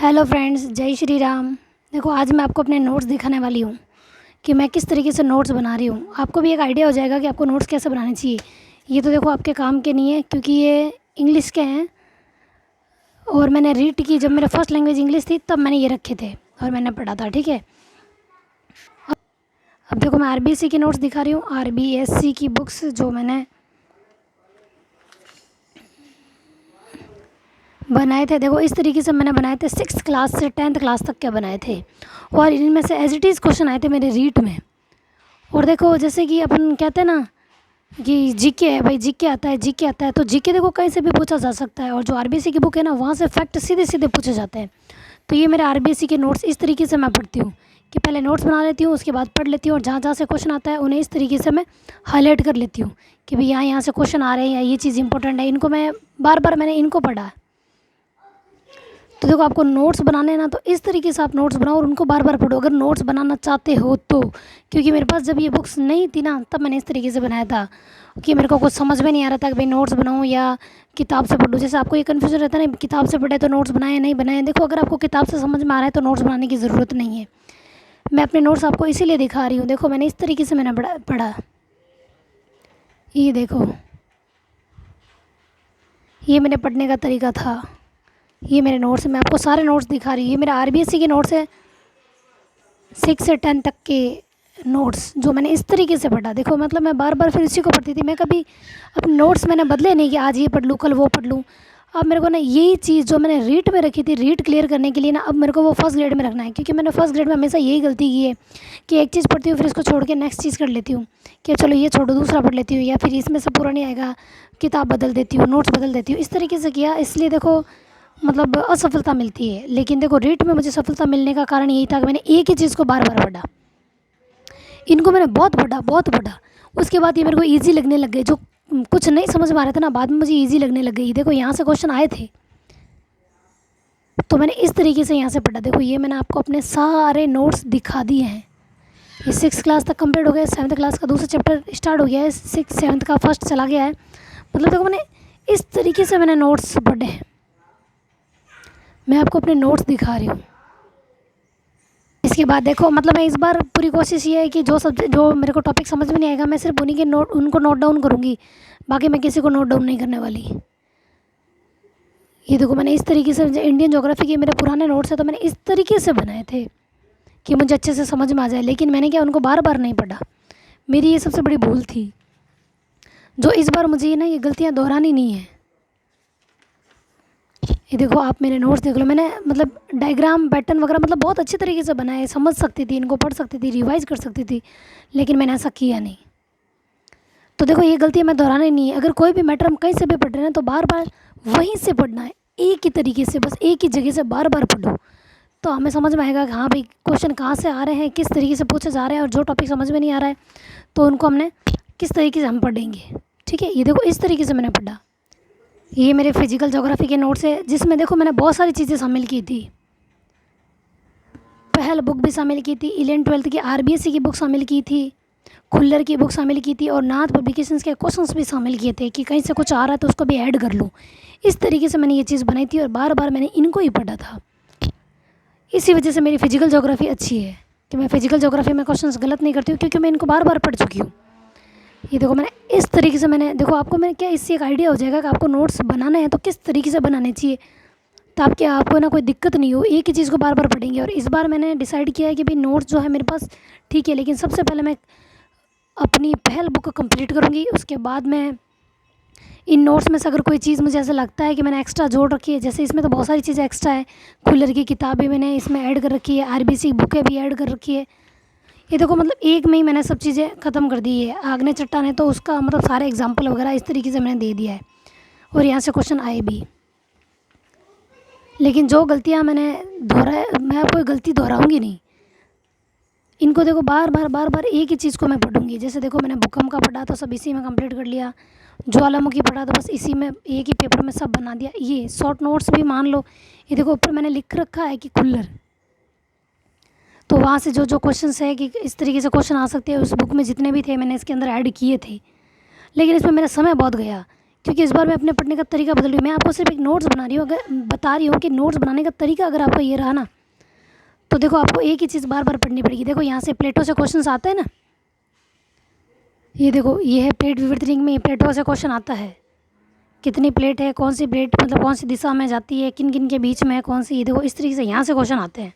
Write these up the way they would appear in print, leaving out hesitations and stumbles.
Hello friends, जय श्री राम। देखो, आज मैं आपको अपने नोट्स दिखाने वाली हूँ कि मैं किस तरीके से नोट्स बना रही हूँ। आपको भी एक आइडिया हो जाएगा कि आपको नोट्स कैसे बनाने चाहिए। ये तो देखो आपके काम के नहीं है, क्योंकि ये इंग्लिश के हैं और मैंने रीड की। जब मेरा फर्स्ट लैंग्वेज इंग्लिश थी तब मैंने ये रखे थे और मैंने पढ़ा था। ठीक है, अब देखो मैं आरबीएससी के नोट्स दिखा रही हूँ। आरबीएससी की बुक्स जो मैंने बनाए थे, देखो इस तरीके से मैंने बनाए थे। 6th क्लास से 10th क्लास तक के बनाए थे और इनमें से एज इट इज़ क्वेश्चन आए थे मेरे रीट में। और देखो, जैसे कि अपन कहते हैं ना कि जीके है भाई, जीके आता है, जीके आता है, तो जीके देखो कहीं से भी पूछा जा सकता है। और जो आरबीएससी की बुक है ना, वहाँ से फैक्ट सीधे सीधे पूछे जाते हैं। तो ये मेरे आरबीएससी के नोट्स इस तरीके से मैं पढ़ती हूँ कि पहले नोट्स बना लेती हूँ, उसके बाद पढ़ लेती हूँ, और जहाँ जहाँ से क्वेश्चन आता है उन्हें इस तरीके से मैं हाईलाइट कर लेती हूँ कि भाई यहाँ यहाँ से क्वेश्चन आ रहे हैं या ये चीज़ इंपॉर्टेंट है। इनको मैं बार बार मैंने इनको पढ़ा है। तो देखो, आपको नोट्स बनाने हैं ना, तो इस तरीके से आप नोट्स बनाओ और उनको बार बार पढ़ो, अगर नोट्स बनाना चाहते हो तो। क्योंकि मेरे पास जब ये बुक्स नहीं थी ना, तब मैंने इस तरीके से बनाया था कि मेरे को कुछ समझ में नहीं आ रहा था कि भाई नोट्स बनाऊँ या किताब से पढ़ूँ। जैसे आपको ये कन्फ्यूजन रहता है ना, किताब से पढ़े तो नोट्स बनाए नहीं बनाए। देखो, अगर आपको किताब से समझ में आ रहा है तो नोट्स बनाने की ज़रूरत नहीं है। मैं अपने नोट्स आपको इसीलिए दिखा रही हूँ। देखो, मैंने इस तरीके से मैंने पढ़ा। ये देखो, ये मेरे पढ़ने का तरीका था। ये मेरे नोट्स मैं आपको सारे नोट्स दिखा रही हूँ। ये मेरा आरबीएससी के नोट्स है, 6 से 10 तक के नोट्स जो मैंने इस तरीके से पढ़ा। देखो, मतलब मैं बार बार फिर इसी को पढ़ती थी। मैं कभी अपने नोट्स मैंने बदले नहीं कि आज ये पढ़ लूँ कल वो पढ़ लूँ। अब मेरे को ना यही चीज़ जो मैंने रीट में रखी थी, रीट क्लियर करने के लिए ना, अब मेरे को वो फर्स्ट ग्रेड में रखना है। क्योंकि मैंने फर्स्ट ग्रेड में हमेशा यही गलती की है कि एक चीज़ पढ़ती हूँ फिर इसको छोड़ के नेक्स्ट चीज़ कर लेती हूँ कि चलो ये छोड़ो दूसरा पढ़ लेती हूँ, या फिर इसमें से पूरा नहीं आएगा किताब बदल देती हूँ, नोट्स बदल देती हूँ। इस तरीके से किया, इसलिए देखो मतलब असफलता मिलती है। लेकिन देखो, रीट में मुझे सफलता मिलने का कारण यही था कि मैंने एक ही चीज़ को बार बार पढ़ा। इनको मैंने बहुत पढ़ा, बहुत पढ़ा। उसके बाद ये मेरे को ईजी लगने लग गए। जो कुछ नहीं समझ में आ रहा था ना, बाद में मुझे ईजी लगने लग गई। देखो, यहाँ से क्वेश्चन आए थे तो मैंने इस तरीके से यहाँ से पढ़ा। देखो, ये मैंने आपको अपने सारे नोट्स दिखा दिए हैं। ये 6th क्लास तक कंप्लीट हो गया, 7th क्लास का दूसरा चैप्टर स्टार्ट हो गया है, 6 7th का फर्स्ट चला गया है। मतलब देखो, मैंने इस तरीके से मैंने नोट्स पढ़े हैं। मैं आपको अपने नोट्स दिखा रही हूँ। इसके बाद देखो, मतलब मैं इस बार पूरी कोशिश ये है कि जो मेरे को टॉपिक समझ में नहीं आएगा, मैं सिर्फ उन्हीं के उनको नोट डाउन करूँगी। बाकी मैं किसी को नोट डाउन नहीं करने वाली। ये देखो, मैंने इस तरीके से, इंडियन ज्योग्राफी के मेरे पुराने नोट्स है तो मैंने इस तरीके से बनाए थे कि मुझे अच्छे से समझ में आ जाए। लेकिन मैंने क्या, उनको बार बार नहीं पढ़ा। मेरी ये सबसे बड़ी भूल थी, जो इस बार मुझे ये गलतियाँ दोहरानी नहीं है। ये देखो, आप मेरे नोट्स देख लो। मैंने मतलब डायग्राम पैटर्न वगैरह मतलब बहुत अच्छे तरीके से बनाए, समझ सकती थी, इनको पढ़ सकती थी, रिवाइज कर सकती थी, लेकिन मैंने ऐसा किया नहीं। तो देखो, ये गलती मैं दोहरानी नहीं है। अगर कोई भी मैटर हम कहीं से भी पढ़ रहे हैं तो बार बार वहीं से पढ़ना है, एक ही तरीके से, बस एक ही जगह से बार बार पढ़ो, तो हमें समझ में आएगा कि हाँ भाई क्वेश्चन कहाँ से आ रहे हैं, किस तरीके से पूछे जा रहे हैं, और जो टॉपिक समझ में नहीं आ रहा है तो उनको हमने किस तरीके से हम पढ़ेंगे। ठीक है, ये देखो इस तरीके से मैंने पढ़ा। ये मेरे फिजिकल ज्योग्राफी के नोट्स है, जिसमें देखो मैंने बहुत सारी चीज़ें शामिल की थी। पहल बुक भी शामिल की थी, 11th 12th की आरबीएससी की बुक शामिल की थी, खुल्लर की बुक शामिल की थी, और नाथ पब्लिकेशंस के क्वेश्चंस भी शामिल किए थे कि कहीं से कुछ आ रहा है तो उसको भी ऐड कर लूँ। इस तरीके से मैंने ये चीज़ बनाई थी और बार बार मैंने इनको ही पढ़ा था। इसी वजह से मेरी फिजिकल ज्योग्राफी अच्छी है कि मैं फिजिकल ज्योग्राफी में क्वेश्चंस गलत नहीं करती हूँ, क्योंकि मैं इनको बार बार पढ़ चुकी हूँ। ये देखो, मैंने इस तरीके से देखो, आपको मैंने क्या, इससे एक आइडिया हो जाएगा कि आपको नोट्स बनाना है तो किस तरीके से बनाने चाहिए, ताकि आपको ना कोई दिक्कत नहीं हो, एक ही चीज़ को बार बार पढ़ेंगे। और इस बार मैंने डिसाइड किया है कि भाई नोट्स जो है मेरे पास ठीक है, लेकिन सबसे पहले मैं अपनी पहल बुक कंप्लीट करूँगी। उसके बाद मैं इन नोट्स में से अगर कोई चीज़ मुझे ऐसा लगता है कि मैंने एक्स्ट्रा जोड़ रखी है, जैसे इसमें तो बहुत सारी चीज़ें एक्स्ट्रा है, खुल्लर की किताबें मैंने इसमें ऐड कर रखी है, आरबीएससी बुकें भी ऐड कर रखी है। ये देखो, मतलब एक में ही मैंने सब चीज़ें ख़त्म कर दी है। आग्ने चट्टान है तो उसका मतलब सारे एग्जाम्पल वगैरह इस तरीके से मैंने दे दिया है, और यहाँ से क्वेश्चन आए भी। लेकिन जो गलतियाँ मैंने मैं आपको गलती दोहराऊँगी नहीं। इनको देखो, बार बार एक ही चीज़ को मैं पढ़ूँगी। जैसे देखो, मैंने भूकंप का पढ़ा तो सब इसी में कंप्लीट कर लिया, ज्वालामुखी पढ़ा तो बस इसी में एक ही पेपर में सब बना दिया। ये शॉर्ट नोट्स भी मान लो, ये देखो ऊपर मैंने लिख रखा है कि खुल्लर, तो वहाँ से जो जो क्वेश्चंस है कि इस तरीके से क्वेश्चन आ सकते हैं, उस बुक में जितने भी थे मैंने इसके अंदर ऐड किए थे। लेकिन इसमें मेरा समय बहुत गया क्योंकि इस बार मैं अपने पढ़ने का तरीका बदल रही हूँ। मैं आपको सिर्फ एक नोट्स बना रही हूँ, अगर बता रही हूँ कि नोट्स बनाने का तरीका अगर आपका ये रहा ना, तो देखो आपको एक ही चीज़ बार बार पढ़नी पड़ेगी। देखो यहाँ से प्लेटो से क्वेश्चन आते हैं ना, ये देखो ये है प्लेट विवर्तनिक में, प्लेटो से क्वेश्चन आता है, कितनी प्लेट है, कौन सी प्लेट मतलब कौन सी दिशा में जाती है, किन किन के बीच में है कौन सी, ये देखो इस तरीके से यहाँ से क्वेश्चन आते हैं।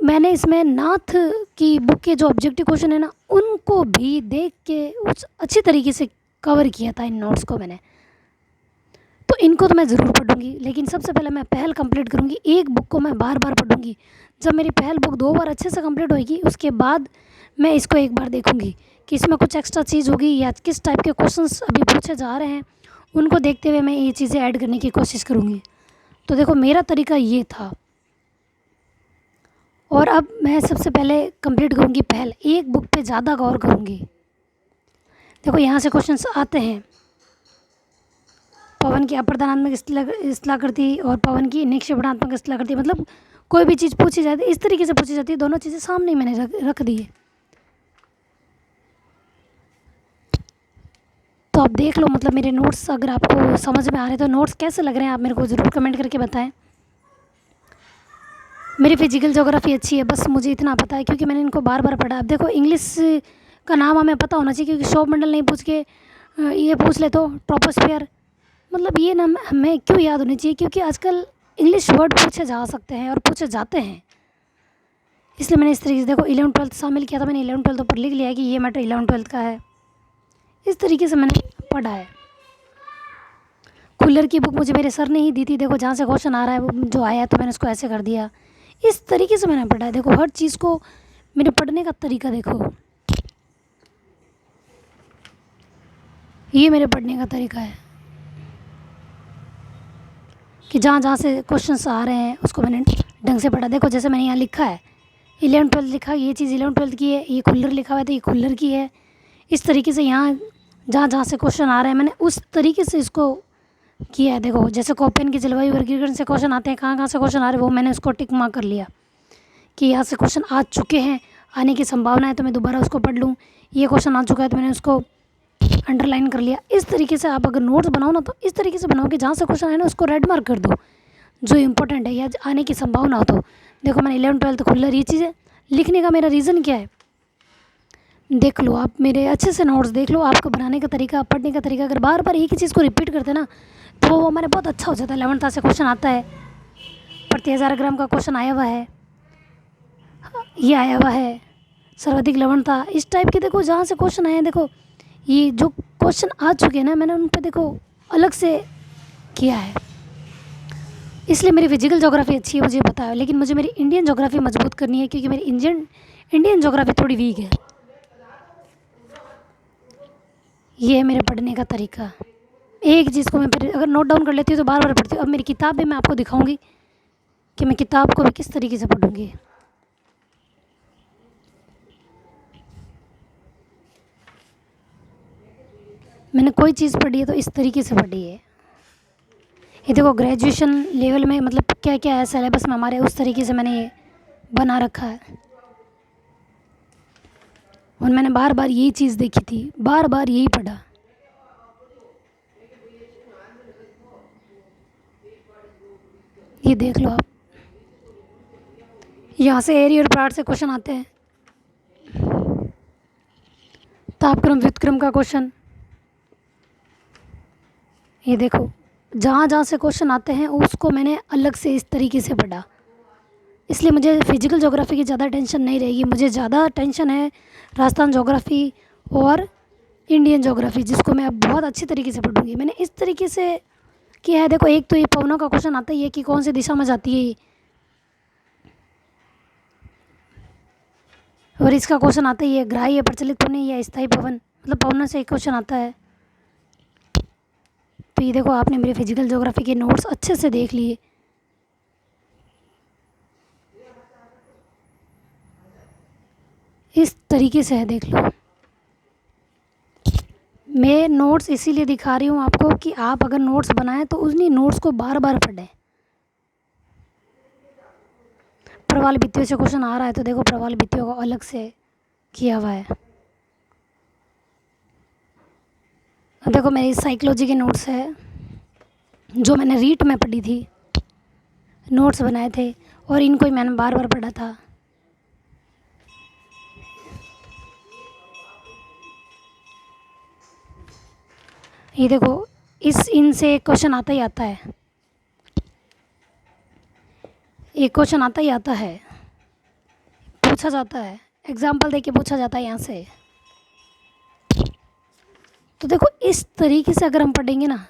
मैंने इसमें नाथ की बुक के जो ऑब्जेक्टिव क्वेश्चन है ना, उनको भी देख के उस अच्छी तरीके से कवर किया था इन नोट्स को मैंने। तो इनको तो मैं ज़रूर पढ़ूंगी, लेकिन सबसे पहले मैं पहल कंप्लीट करूंगी। एक बुक को मैं बार बार पढ़ूंगी। जब मेरी पहल बुक 2 बार अच्छे से कंप्लीट होगी, उसके बाद मैं इसको एक बार देखूंगी कि इसमें कुछ एक्स्ट्रा चीज़ होगी या किस टाइप के क्वेश्चंस अभी पूछे जा रहे हैं, उनको देखते हुए मैं ये चीज़ें ऐड करने की कोशिश करूँगी। तो देखो मेरा तरीका ये था। और अब मैं सबसे पहले कंप्लीट करूँगी पहल, एक बुक पे ज़्यादा गौर करूँगी। देखो यहाँ से क्वेश्चंस आते हैं, पवन की अप्रधानात्मक स्थलाकृति और पवन की निक्षेपणात्मक स्थलाकृति, मतलब कोई भी चीज़ पूछी जाती है इस तरीके से पूछी जाती है। दोनों चीज़ें सामने ही मैंने रख दी है। तो आप देख लो, मतलब मेरे नोट्स अगर आपको समझ में आ रहे हैं तो नोट्स कैसे लग रहे हैं आप मेरे को ज़रूर कमेंट करके बताएं। मेरी फिजिकल ज्योग्राफी अच्छी है, बस मुझे इतना पता है क्योंकि मैंने इनको बार बार पढ़ा। अब देखो इंग्लिश का नाम हमें पता होना चाहिए, क्योंकि सौर मंडल नहीं पूछ के ये पूछ ले तो ट्रोपोस्फियर, मतलब ये नाम हमें क्यों याद होनी चाहिए, क्योंकि आजकल इंग्लिश वर्ड पूछे जा सकते हैं और पूछे जाते हैं। इसलिए मैंने इस तरीके से देखो 11th-12th शामिल किया था। मैंने 11th-12th ऊपर लिख लिया है कि ये मैटर 11th-12th का है। इस तरीके से मैंने पढ़ा है। खुल्लर की बुक मुझे मेरे सर ने ही दी थी। देखो जहाँ से क्वेश्चन आ रहा है वो जो आया तो मैंने उसको ऐसे कर दिया। इस तरीके से मैंने पढ़ा है। देखो हर चीज़ को मेरे पढ़ने का तरीका देखो, ये मेरे पढ़ने का तरीका है कि जहाँ जहाँ से क्वेश्चंस आ रहे हैं उसको मैंने ढंग से पढ़ा। देखो जैसे मैंने यहाँ लिखा है 11th-12th लिखा, ये चीज़ 11th-12th की है, ये खुल्लर लिखा हुआ है तो ये खुल्लर की है। इस तरीके से यहाँ जहाँ जहाँ से क्वेश्चन आ रहे हैं मैंने उस तरीके से इसको किया है। देखो जैसे कोपेन की जलवायु वर्गीकरण से क्वेश्चन आते हैं, कहाँ कहाँ से क्वेश्चन आ रहे हैं वो मैंने उसको टिक मार्क कर लिया कि यहाँ से क्वेश्चन आ चुके हैं, आने की संभावना है तो मैं दोबारा उसको पढ़ लूँ। ये क्वेश्चन आ चुका है तो मैंने उसको अंडरलाइन कर लिया। इस तरीके से आप अगर नोट्स बनाओ ना तो इस तरीके से बनाओ कि जहाँ से क्वेश्चन आए ना उसको रेड मार्क कर दो, जो इम्पोर्टेंट है या आने की संभावना हो। तो देखो मैंने 11th-12th खुल्लर, ये चीज़ें लिखने का मेरा रीज़न क्या है, देख लो आप मेरे अच्छे से नोट्स देख लो। आपका बनाने का तरीका, पढ़ने का तरीका अगर बार बार एक ही चीज़ को रिपीट करते ना तो वो हमारे बहुत अच्छा हो जाता है। 11th से क्वेश्चन आता है, प्रति 1000 ग्राम का क्वेश्चन आया हुआ है, ये आया हुआ है, सर्वाधिक लवणता, इस टाइप के देखो जहाँ से क्वेश्चन आए हैं। देखो ये जो क्वेश्चन आ चुके हैं ना मैंने उन पर देखो अलग से किया है। इसलिए मेरी फिजिकल ज्योग्राफी अच्छी है मुझे पता है, लेकिन मुझे मेरी इंडियन ज्योग्राफी मजबूत करनी है क्योंकि मेरी इंडियन ज्योग्राफी थोड़ी वीक है। ये है मेरे पढ़ने का तरीका। एक चीज़ को मैं फिर अगर नोट डाउन कर लेती हूँ तो बार बार पढ़ती हूँ। अब मेरी किताब भी मैं आपको दिखाऊंगी कि मैं किताब को भी किस तरीके से पढ़ूंगी। मैंने कोई चीज़ पढ़ी है तो इस तरीके से पढ़ी है। ये देखो ग्रेजुएशन लेवल में मतलब क्या क्या है सिलेबस में हमारे, उस तरीके से मैंने ये बना रखा है। और मैंने बार बार यही चीज़ देखी थी, बार बार यही पढ़ा। ये देख लो आप, यहाँ से एरिया और पार्ट से क्वेश्चन आते हैं। तापक्रम व्युत्क्रम का क्वेश्चन, ये देखो जहाँ जहाँ से क्वेश्चन आते हैं उसको मैंने अलग से इस तरीके से पढ़ा। इसलिए मुझे फिजिकल ज्योग्राफी की ज़्यादा टेंशन नहीं रहेगी। मुझे ज़्यादा टेंशन है राजस्थान ज्योग्राफी और इंडियन ज्योग्राफी, जिसको मैं अब बहुत अच्छी तरीके से पढ़ूंगी। मैंने इस तरीके से किया है। देखो एक तो ये पवनों का क्वेश्चन आता ही है कि कौन सी दिशा में जाती है ये, और इसका क्वेश्चन आता ही है ग्राही या प्रचलित पवन या स्थायी पवन, मतलब पवनों से एक क्वेश्चन आता है। तो ये देखो आपने मेरे फिजिकल ज्योग्राफी के नोट्स अच्छे से देख लिए। इस तरीके से है, देख लो। मैं नोट्स इसीलिए दिखा रही हूँ आपको कि आप अगर नोट्स बनाएं तो उन्हीं नोट्स को बार बार पढ़ें। प्रवाल भित्तियों से क्वेश्चन आ रहा है तो देखो प्रवाल भित्तियों को अलग से किया हुआ है। अब देखो मेरी साइकोलॉजी के नोट्स है जो मैंने रीट में पढ़ी थी, नोट्स बनाए थे और इनको ही मैंने बार बार पढ़ा था। ये देखो इनसे एक क्वेश्चन आता ही आता है, एक क्वेश्चन आता ही आता है, पूछा जाता है, एग्जाम्पल देके पूछा जाता है यहाँ से। तो देखो इस तरीके से अगर हम पढ़ेंगे ना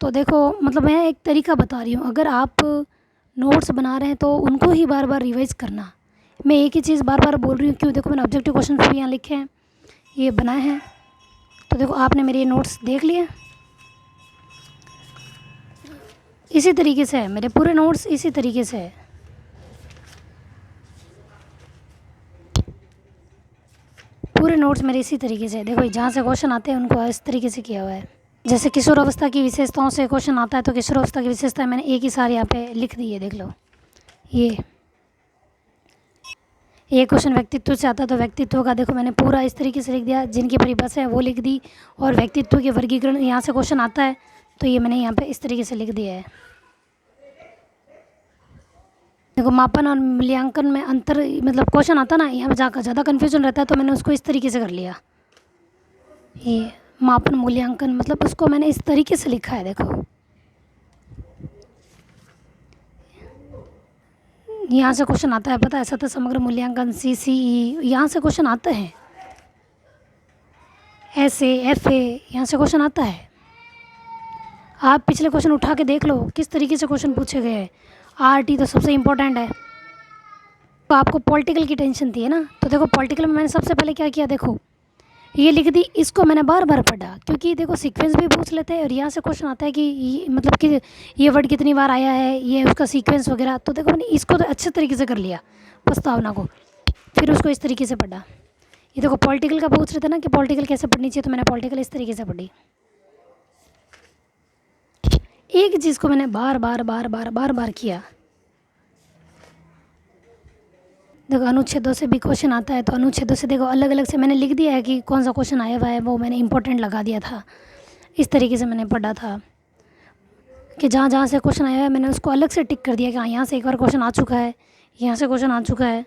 तो देखो मतलब मैं एक तरीका बता रही हूँ, अगर आप नोट्स बना रहे हैं तो उनको ही बार बार रिवाइज करना। मैं एक ही चीज़ बार बार बोल रही हूँ क्यों, देखो मैंने ऑब्जेक्टिव क्वेश्चन भी यहाँ लिखे हैं, ये बनाए हैं। तो देखो आपने मेरे ये नोट्स देख लिए, इसी तरीके से है मेरे पूरे नोट्स, इसी तरीके से है। पूरे नोट्स मेरे इसी तरीके से, देखो जहाँ से क्वेश्चन आते हैं उनको इस तरीके से किया हुआ है। जैसे किशोर अवस्था की विशेषताओं से क्वेश्चन आता है तो किशोर अवस्था की विशेषताएं मैंने एक ही सार यहाँ पे लिख दी है, देख लो। ये क्वेश्चन व्यक्तित्व से आता है तो व्यक्तित्व का देखो मैंने पूरा इस तरीके से लिख दिया, जिनकी परिभाषा है वो लिख दी। और व्यक्तित्व के वर्गीकरण यहाँ से क्वेश्चन आता है तो ये मैंने यहाँ पे इस तरीके से लिख दिया है। देखो मापन और मूल्यांकन में अंतर, मतलब क्वेश्चन आता ना यहाँ पे जाकर ज़्यादा कन्फ्यूजन रहता है तो मैंने उसको इस तरीके से कर लिया। ये मापन मूल्यांकन मतलब उसको मैंने इस तरीके से लिखा है, देखो यहाँ से क्वेश्चन आता है, पता है, सतत समग्र मूल्यांकन CCE यहाँ से क्वेश्चन आते हैं, SA FA यहाँ से क्वेश्चन आता है। आप पिछले क्वेश्चन उठा के देख लो किस तरीके से क्वेश्चन पूछे गए हैं। RT तो सबसे इम्पोर्टेंट है। तो आपको पॉलिटिकल की टेंशन थी है ना, तो देखो पॉलिटिकल में मैंने सबसे पहले क्या किया, देखो ये लिख दी, इसको मैंने बार बार पढ़ा क्योंकि देखो सीक्वेंस भी पूछ लेते हैं और यहाँ से क्वेश्चन आता है कि ये मतलब कि ये वर्ड कितनी बार आया है, ये उसका सीक्वेंस वगैरह। तो देखो मैंने इसको तो अच्छे तरीके से कर लिया प्रस्तावना को, फिर उसको इस तरीके से पढ़ा। ये देखो पॉलिटिकल का पूछ रहे थे ना कि पॉलिटिकल कैसे पढ़नी चाहिए, तो मैंने पॉलिटिकल इस तरीके से पढ़ी। एक चीज़ को मैंने बार बार बार बार बार बार किया। देखो अनुच्छेदों से भी क्वेश्चन आता है तो अनुच्छेदों से देखो अलग अलग से मैंने लिख दिया है कि कौन सा क्वेश्चन आया हुआ है, वो मैंने इंपॉर्टेंट लगा दिया था। इस तरीके से मैंने पढ़ा था कि जहाँ जहाँ से क्वेश्चन आया है मैंने उसको अलग से टिक कर दिया कि हाँ यहाँ से एक बार क्वेश्चन आ चुका है, यहाँ से क्वेश्चन आ चुका है।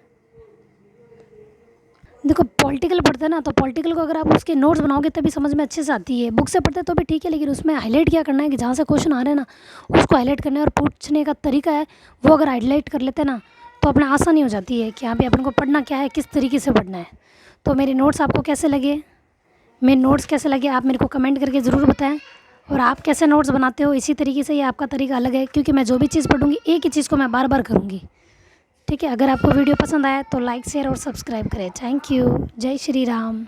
देखो पॉलिटिकल पढ़ते हैं ना तो पॉलिटिकल को अगर आप उसके नोट्स बनाओगे तभी समझ में अच्छे से आती है। बुक से पढ़ते तो भी ठीक है, लेकिन उसमें हाईलाइट क्या करना है कि जहाँ से क्वेश्चन आ रहे हैं ना उसको हाईलाइट करना है, और पूछने का तरीका है वो अगर हाईलाइट कर लेते हैं ना तो अपने आसानी हो जाती है कि यहाँ पे अपन को पढ़ना क्या है, किस तरीके से पढ़ना है। तो मेरे नोट्स आपको कैसे लगे, मेरे नोट्स कैसे लगे आप मेरे को कमेंट करके ज़रूर बताएं। और आप कैसे नोट्स बनाते हो, इसी तरीके से ये आपका तरीका अलग है, क्योंकि मैं जो भी चीज़ पढ़ूंगी एक ही चीज़ को मैं बार बार करूँगी। ठीक है, अगर आपको वीडियो पसंद आया तो लाइक शेयर और सब्सक्राइब करें। थैंक यू, जय श्री राम।